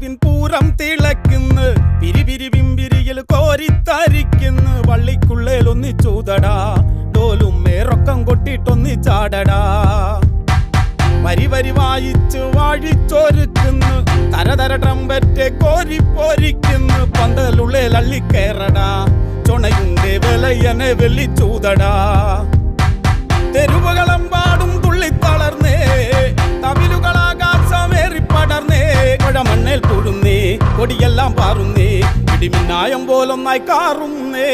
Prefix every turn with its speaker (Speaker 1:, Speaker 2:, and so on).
Speaker 1: പൂരത്തിൻ പൂരം തിളയ്ക്കുന്നു, പിരിപിരി പിമ്പിരിയിൽ കോരിത്തരിക്കുന്നു. വള്ളിക്കുള്ളേൽ ഒന്നിച്ചൂതടാ, ഡോലും മേറൊക്കം കൊട്ടിട്ടൊന്നി ചാടടാ. വരി വരി വായിച്ച് വാഴിച്ചൊരുക്കുന്നു, തരതര ട്രംപറ്റ് കോരിപ്പോരിക്കുന്നു. പന്തലുള്ളേൽ അള്ളിക്കേറടാ, ചൊണയുണ്ടേ വിലയനെ വെള്ളിച്ചൂതടാ. തെരുവുകളെമ്പാടും തുള്ളിത്തളർന്നേ, തവിലുകളാകാശമേറി പടർന്നേ. കുഴമണ്ണേൽ പുഴുന്നേ, കൊടിയെല്ലാം പാറുന്നേ, ഇടിമിന്നായം പോലൊന്നായി കാറുന്നേ.